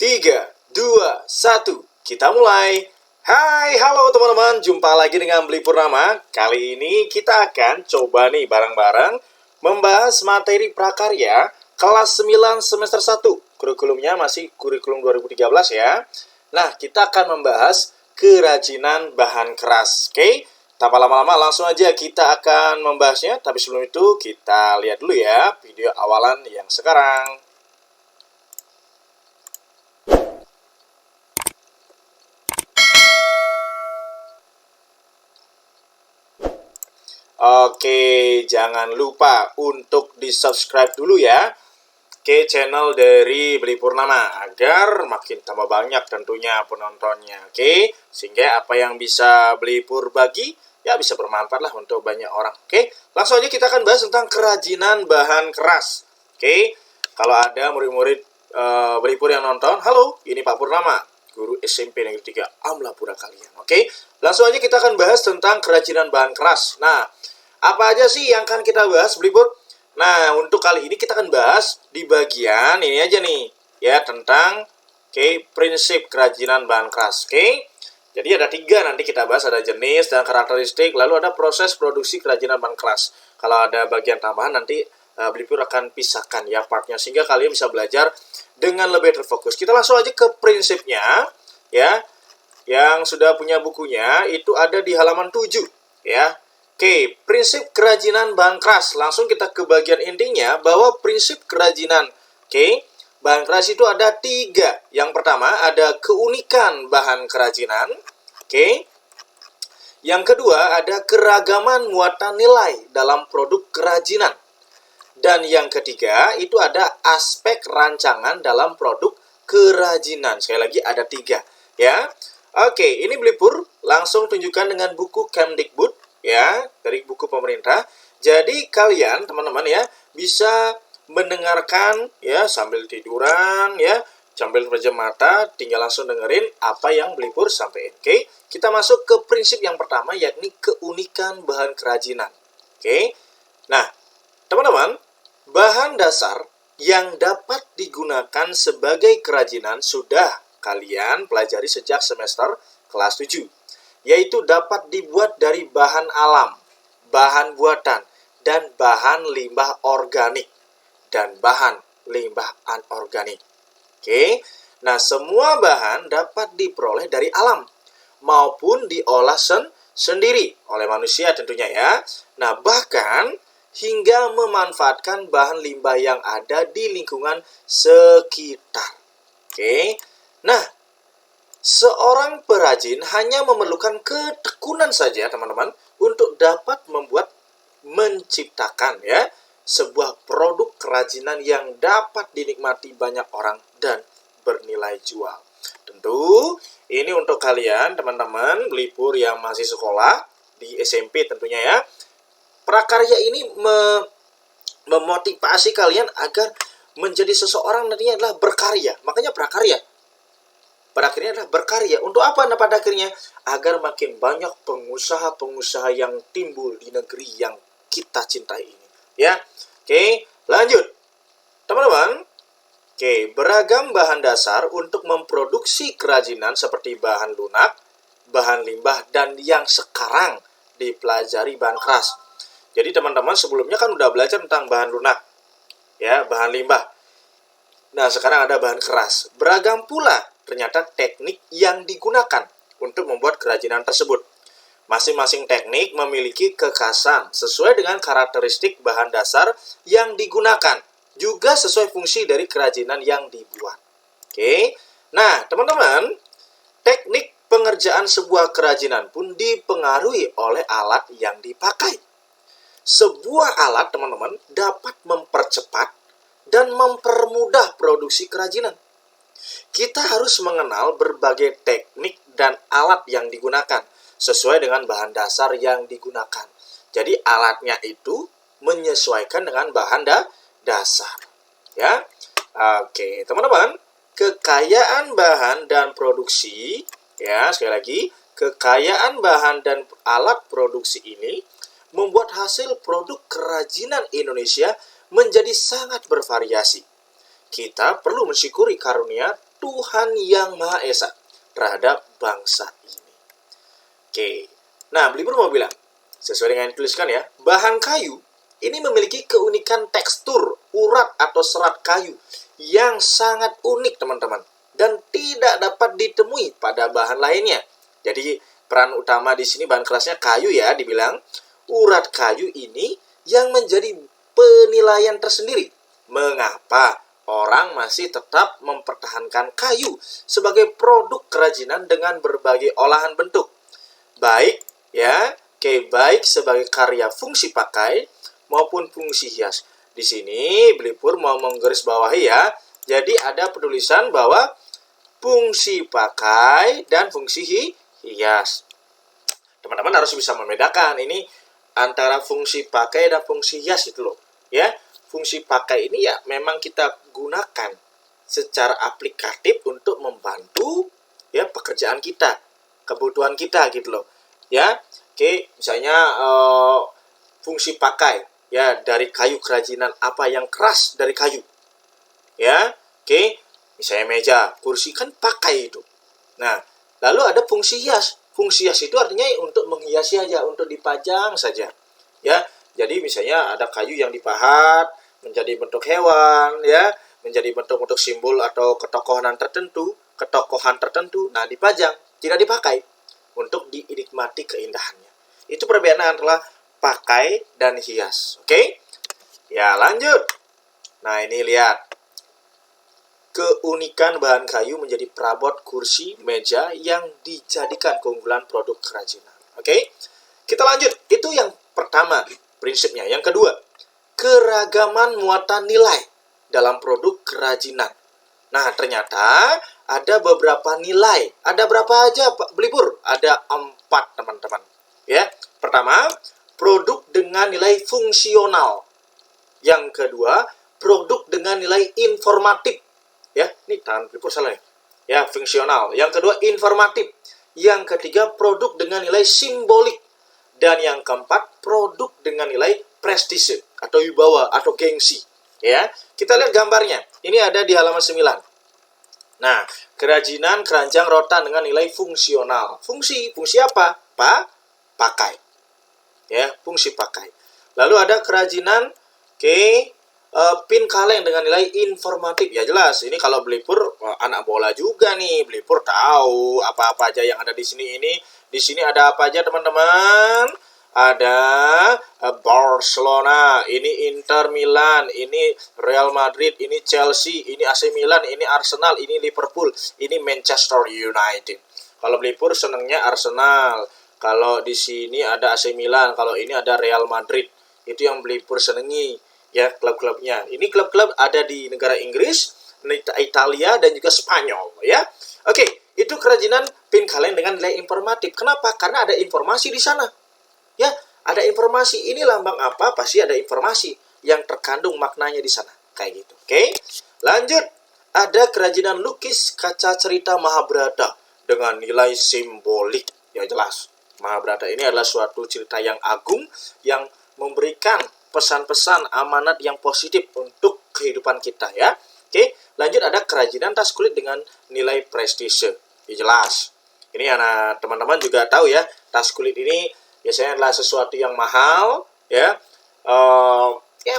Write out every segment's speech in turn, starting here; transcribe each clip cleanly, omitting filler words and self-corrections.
3, 2, 1, kita mulai. Hai, halo teman-teman, jumpa lagi dengan Beli Purnama. Kali ini kita akan coba nih bareng-bareng membahas materi prakarya kelas 9 semester 1. Kurikulumnya masih kurikulum 2013 ya. Nah, kita akan membahas kerajinan bahan keras. Oke, tanpa lama-lama langsung aja kita akan membahasnya. Tapi sebelum itu kita lihat dulu ya video awalan yang sekarang. Oke, jangan lupa untuk di-subscribe dulu ya ke channel dari Beli Purnama agar makin tambah banyak tentunya penontonnya. Oke, sehingga apa yang bisa Beli Pur bagi ya bisa bermanfaat lah untuk banyak orang. Oke, langsung aja kita akan bahas tentang kerajinan bahan keras. Oke, kalau ada murid-murid Beli Pur yang nonton, halo, ini Pak Purnama, guru SMP Negeri 3 Amlapura kalian. Oke, langsung aja kita akan bahas tentang kerajinan bahan keras. Nah, apa aja sih yang akan kita bahas, Beli Pur? Nah, untuk kali ini kita akan bahas di bagian ini aja nih, ya, tentang prinsip kerajinan bahan keras. Jadi ada 3 nanti kita bahas, ada jenis dan karakteristik, lalu ada proses produksi kerajinan bahan keras. Kalau ada bagian tambahan nanti Beli Pur akan pisahkan ya partnya, sehingga kalian bisa belajar dengan lebih terfokus. Kita langsung aja ke prinsipnya, ya. Yang sudah punya bukunya itu ada di halaman 7, ya. Oke, prinsip kerajinan bahan keras. Langsung kita ke bagian intinya bahwa prinsip kerajinan bahan keras itu ada 3. Yang pertama ada keunikan bahan kerajinan. Yang kedua ada keragaman muatan nilai dalam produk kerajinan. Dan yang ketiga itu ada aspek rancangan dalam produk kerajinan. Sekali lagi ada 3 ya. Oke, ini Beli Pur langsung tunjukkan dengan buku Kemdikbud ya, dari buku pemerintah. Jadi kalian teman-teman ya bisa mendengarkan ya sambil tiduran ya, sambil pejam mata, tinggal langsung dengerin apa yang Beli Pur sampaikan. Oke, kita masuk ke prinsip yang pertama yakni keunikan bahan kerajinan. Nah, teman-teman, bahan dasar yang dapat digunakan sebagai kerajinan sudah kalian pelajari sejak semester kelas 7. Yaitu dapat dibuat dari bahan alam, bahan buatan, dan bahan limbah organik, dan bahan limbah anorganik. Nah semua bahan dapat diperoleh dari alam, maupun diolah sendiri oleh manusia tentunya ya. Nah bahkan hingga memanfaatkan bahan limbah yang ada di lingkungan sekitar. Nah, seorang perajin hanya memerlukan ketekunan saja, teman-teman, untuk dapat menciptakan ya sebuah produk kerajinan yang dapat dinikmati banyak orang dan bernilai jual. Tentu ini untuk kalian, teman-teman Beli Pur yang masih sekolah di SMP tentunya ya. Prakarya ini memotivasi kalian agar menjadi seseorang nantinya adalah berkarya. Makanya prakarya. Pada akhirnya adalah berkarya. Untuk apa pada akhirnya? Agar makin banyak pengusaha-pengusaha yang timbul di negeri yang kita cintai ini. Ya, lanjut. Teman-teman, beragam bahan dasar untuk memproduksi kerajinan seperti bahan lunak, bahan limbah, dan yang sekarang dipelajari bahan keras. Jadi teman-teman sebelumnya kan udah belajar tentang bahan lunak, ya, bahan limbah. Nah, sekarang ada bahan keras. Beragam pula ternyata teknik yang digunakan untuk membuat kerajinan tersebut. Masing-masing teknik memiliki kekhasan sesuai dengan karakteristik bahan dasar yang digunakan, juga sesuai fungsi dari kerajinan yang dibuat. Nah, teman-teman, teknik pengerjaan sebuah kerajinan pun dipengaruhi oleh alat yang dipakai. Sebuah alat, teman-teman, dapat mempercepat dan mempermudah produksi kerajinan. Kita harus mengenal berbagai teknik dan alat yang digunakan sesuai dengan bahan dasar yang digunakan. Jadi alatnya itu menyesuaikan dengan bahan dasar. Ya, teman-teman, kekayaan bahan dan produksi, ya sekali lagi, kekayaan bahan dan alat produksi ini membuat hasil produk kerajinan Indonesia menjadi sangat bervariasi. Kita perlu mensyukuri karunia Tuhan Yang Maha Esa terhadap bangsa ini. Oke. Nah, Belibur mau bilang, sesuai dengan yang dituliskan ya, bahan kayu ini memiliki keunikan tekstur, urat atau serat kayu yang sangat unik, teman-teman, dan tidak dapat ditemui pada bahan lainnya. Jadi, peran utama di sini bahan kerasnya kayu ya, dibilang. Urat kayu ini yang menjadi penilaian tersendiri. Mengapa orang masih tetap mempertahankan kayu sebagai produk kerajinan dengan berbagai olahan bentuk? Baik ya, baik sebagai karya fungsi pakai maupun fungsi hias. Di sini Belipur mau menggarisbawahi ya. Jadi ada penulisan bahwa fungsi pakai dan fungsi hias. Teman-teman harus bisa membedakan ini antara fungsi pakai dan fungsi hias itu loh. Ya, fungsi pakai ini ya memang kita gunakan secara aplikatif untuk membantu ya pekerjaan kita, kebutuhan kita gitu loh. Ya, misalnya fungsi pakai ya dari kayu kerajinan apa yang keras dari kayu. Ya, misalnya meja, kursi kan pakai itu. Nah, lalu ada fungsi hias. Fungsi hias itu artinya untuk menghiasi aja, untuk dipajang saja. Ya, jadi misalnya ada kayu yang dipahat menjadi bentuk hewan, ya, menjadi bentuk-bentuk simbol atau ketokohan tertentu. Nah, dipajang, tidak dipakai untuk dinikmati keindahannya. Itu perbedaan antara pakai dan hias. Oke? Ya, lanjut. Nah, ini lihat. Keunikan bahan kayu menjadi perabot kursi, meja yang dijadikan keunggulan produk kerajinan. Oke? Kita lanjut. Itu yang pertama, prinsipnya. Yang kedua, keragaman muatan nilai dalam produk kerajinan. Nah, ternyata ada beberapa nilai. Ada berapa aja, Pak Belibur? Ada 4, teman-teman. Ya, pertama, produk dengan nilai fungsional. Yang kedua, produk dengan nilai informatif. Ya, ini tangan Belibur salah ya. Ya, fungsional. Yang kedua, informatif. Yang ketiga, produk dengan nilai simbolik. Dan yang keempat, produk dengan nilai prestise atau wibawa atau gengsi. Ya, kita lihat gambarnya. Ini ada di halaman 9. Nah, kerajinan keranjang rotan dengan nilai fungsional. Fungsi apa? Pakai. Ya, fungsi pakai. Lalu ada kerajinan pin kaleng dengan nilai informatif. Ya jelas, ini kalau Belipur anak bola juga nih. Belipur tahu apa-apa aja yang ada di sini ini. Di sini ada apa aja, teman-teman? Ada Barcelona, ini Inter Milan, ini Real Madrid, ini Chelsea, ini AC Milan, ini Arsenal, ini Liverpool, ini Manchester United. Kalau Belipur senangnya Arsenal. Kalau di sini ada AC Milan, kalau ini ada Real Madrid. Itu yang Belipur senangi, ya, klub-klubnya. Ini klub-klub ada di negara Inggris, Italia, dan juga Spanyol, ya. Oke, itu kerajinan pin kaleng dengan nilai informatif. Kenapa? Karena ada informasi di sana. Ya, ada informasi. Ini lambang apa? Pasti ada informasi yang terkandung maknanya di sana. Kayak gitu. Oke. Lanjut. Ada kerajinan lukis kaca cerita Mahabharata dengan nilai simbolik. Ya jelas. Mahabharata ini adalah suatu cerita yang agung yang memberikan pesan-pesan amanat yang positif untuk kehidupan kita ya. Oke, lanjut ada kerajinan tas kulit dengan nilai prestise. Ya jelas. Ini anak teman-teman juga tahu ya, tas kulit ini biasanya adalah sesuatu yang mahal, ya,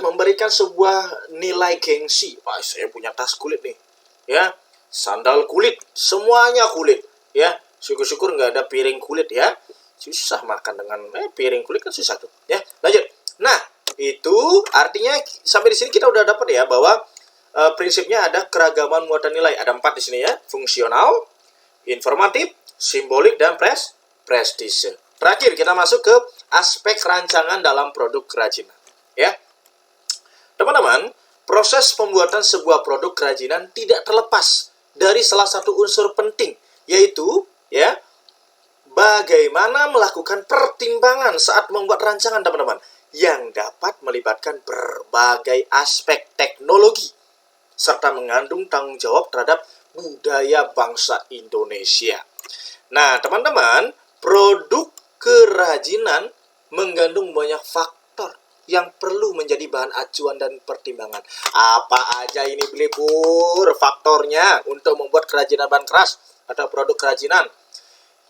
memberikan sebuah nilai gengsi. Wah, saya punya tas kulit nih, ya, sandal kulit, semuanya kulit, ya. Syukur-syukur nggak ada piring kulit ya, susah makan dengan piring kulit kan susah tuh, ya. Lanjut. Nah, itu artinya sampai di sini kita udah dapat ya bahwa prinsipnya ada keragaman muatan nilai. Ada 4 di sini ya, fungsional, informatif, simbolik, dan prestise. Terakhir, kita masuk ke aspek rancangan dalam produk kerajinan. Ya, teman-teman, proses pembuatan sebuah produk kerajinan tidak terlepas dari salah satu unsur penting, yaitu ya bagaimana melakukan pertimbangan saat membuat rancangan, teman-teman, yang dapat melibatkan berbagai aspek teknologi serta mengandung tanggung jawab terhadap budaya bangsa Indonesia. Nah, teman-teman, produk kerajinan mengandung banyak faktor yang perlu menjadi bahan acuan dan pertimbangan. Apa aja ini Blipur faktornya untuk membuat kerajinan bahan keras atau produk kerajinan?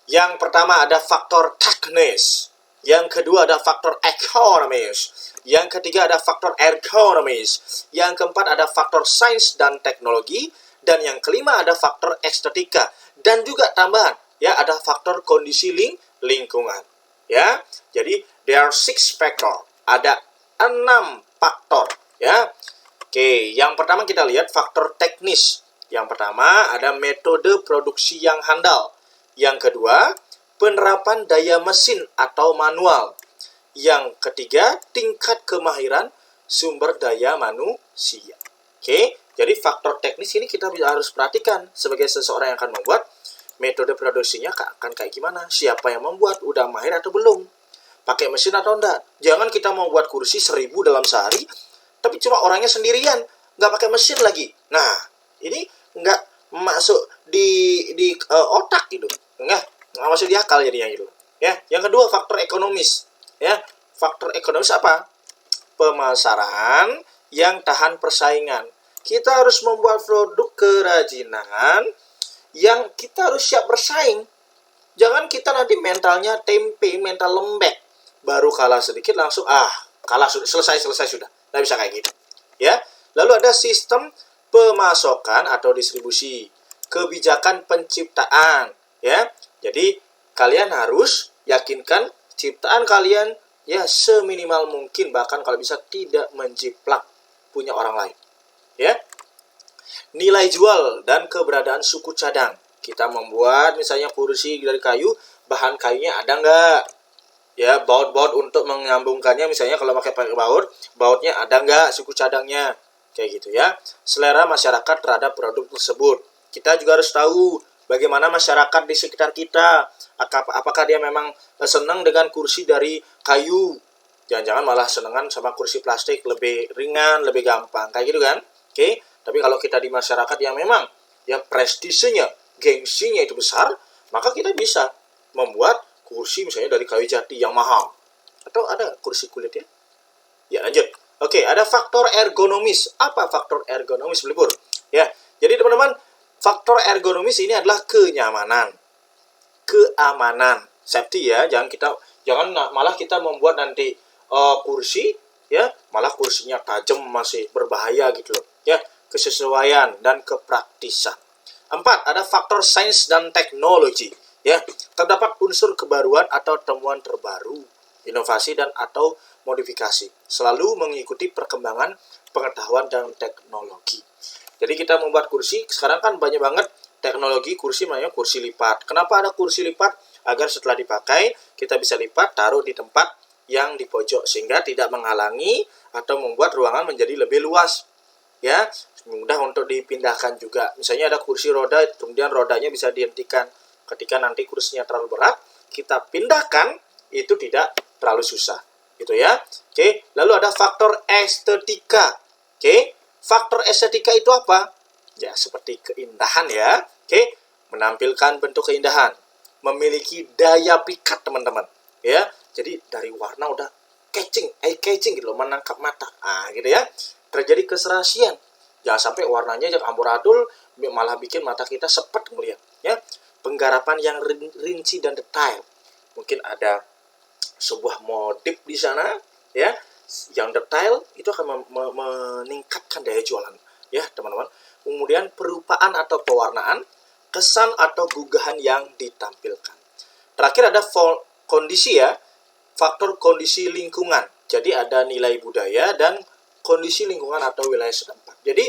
Yang pertama ada faktor teknis. Yang kedua ada faktor ekonomis. Yang ketiga ada faktor ergonomis. Yang keempat ada faktor sains dan teknologi. Dan yang kelima ada faktor estetika. Dan juga tambahan, ya, ada faktor kondisi lingkungan. Ya, jadi there are 6 factor. Ada 6 faktor. Ya, oke. Yang pertama kita lihat faktor teknis. Yang pertama ada metode produksi yang handal. Yang kedua, penerapan daya mesin atau manual. Yang ketiga, tingkat kemahiran sumber daya manusia. Oke, jadi faktor teknis ini kita harus perhatikan sebagai seseorang yang akan membuat metode produksinya akan kayak gimana. Siapa yang membuat, udah mahir atau belum, pakai mesin atau enggak. Jangan kita mau buat kursi 1000 dalam sehari, tapi cuma orangnya sendirian, nggak pakai mesin lagi. Nah, ini nggak masuk di otak gitu. Nggak masuk di akal jadinya gitu. Ya, yang kedua faktor ekonomis. Ya, faktor ekonomis apa? Pemasaran yang tahan persaingan. Kita harus membuat produk kerajinan yang kita harus siap bersaing. Jangan kita nanti mentalnya tempe, mental lembek. Baru kalah sedikit langsung kalah sudah, selesai sudah. Nggak bisa kayak gitu. Ya. Lalu ada sistem pemasokan atau distribusi, kebijakan penciptaan, ya. Jadi kalian harus yakinkan ciptaan kalian ya seminimal mungkin, bahkan kalau bisa tidak menjiplak punya orang lain. Ya. Nilai jual dan keberadaan suku cadang. Kita membuat misalnya kursi dari kayu, bahan kayunya ada nggak? Ya, baut-baut untuk menyambungkannya, misalnya kalau pakai bautnya ada nggak suku cadangnya? Kayak gitu ya. Selera masyarakat terhadap produk tersebut. Kita juga harus tahu bagaimana masyarakat di sekitar kita. Apakah dia memang senang dengan kursi dari kayu? Jangan-jangan malah senengan sama kursi plastik, lebih ringan, lebih gampang. Kayak gitu kan? Oke. Tapi kalau kita di masyarakat yang memang ya prestisenya, gengsinya itu besar, maka kita bisa membuat kursi misalnya dari kayu jati yang mahal. Atau ada kursi kulit ya. Ya, lanjut. Oke, ada faktor ergonomis. Apa faktor ergonomis, Blipur? Ya, jadi teman-teman, faktor ergonomis ini adalah kenyamanan, keamanan, safety ya. Jangan malah kita membuat nanti kursi ya, malah kursinya tajam, masih berbahaya gitu loh. Ya, kesesuaian dan kepraktisan. 4, ada faktor sains dan teknologi. Ya, terdapat unsur kebaruan atau temuan terbaru, inovasi dan atau modifikasi, selalu mengikuti perkembangan pengetahuan dan teknologi. Jadi kita membuat kursi, sekarang kan banyak banget teknologi kursi, namanya kursi lipat. Kenapa ada kursi lipat? Agar setelah dipakai, kita bisa lipat, taruh di tempat yang di pojok, sehingga tidak menghalangi atau membuat ruangan menjadi lebih luas. Ya, mudah untuk dipindahkan juga. Misalnya ada kursi roda, kemudian rodanya bisa dihentikan. Ketika nanti kursinya terlalu berat, kita pindahkan, itu tidak terlalu susah. Gitu ya. Oke, lalu ada faktor estetika. Oke, faktor estetika itu apa? Ya, seperti keindahan ya. Oke, menampilkan bentuk keindahan, memiliki daya pikat teman-teman. Ya, jadi dari warna udah eye catching gitu loh, menangkap mata. Gitu ya. Terjadi keserasian. Jangan sampai warnanya yang amburadul malah bikin mata kita sepet melihat. Ya, penggarapan yang rinci dan detail. Mungkin ada sebuah motif di sana ya yang detail, itu akan meningkatkan daya jualan ya teman-teman. Kemudian perupaan atau pewarnaan, kesan atau gugahan yang ditampilkan. Terakhir ada kondisi ya, faktor kondisi lingkungan. Jadi ada nilai budaya dan kondisi lingkungan atau wilayah setempat. Jadi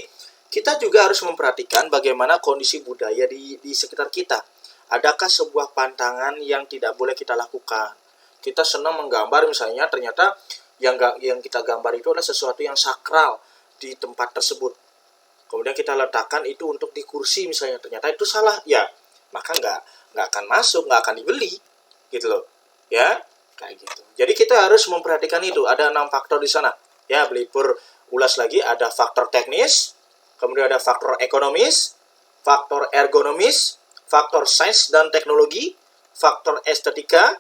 kita juga harus memperhatikan bagaimana kondisi budaya di sekitar kita. Adakah sebuah pantangan yang tidak boleh kita lakukan? Kita senang menggambar misalnya, ternyata yang kita gambar itu adalah sesuatu yang sakral di tempat tersebut. Kemudian kita letakkan itu untuk di kursi misalnya, ternyata itu salah, ya maka nggak akan masuk, nggak akan dibeli, gitu loh, ya kayak gitu. Jadi kita harus memperhatikan itu. Ada 6 faktor di sana. Ya, Blipur ulas lagi. Ada faktor teknis, kemudian ada faktor ekonomis, faktor ergonomis, faktor sains dan teknologi, faktor estetika,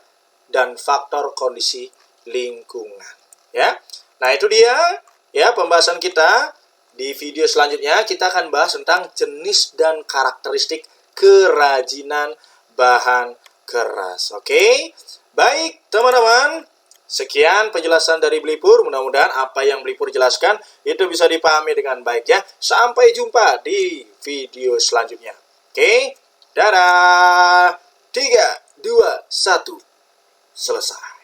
dan faktor kondisi lingkungan. Ya, Nah, itu dia ya pembahasan kita. Di video selanjutnya kita akan bahas tentang jenis dan karakteristik kerajinan bahan keras. Oke? Baik, teman-teman. Sekian penjelasan dari Blipur. Mudah-mudahan apa yang Blipur jelaskan itu bisa dipahami dengan baik ya. Sampai jumpa di video selanjutnya. Oke? Dadah. 3, 2, 1. Selesai.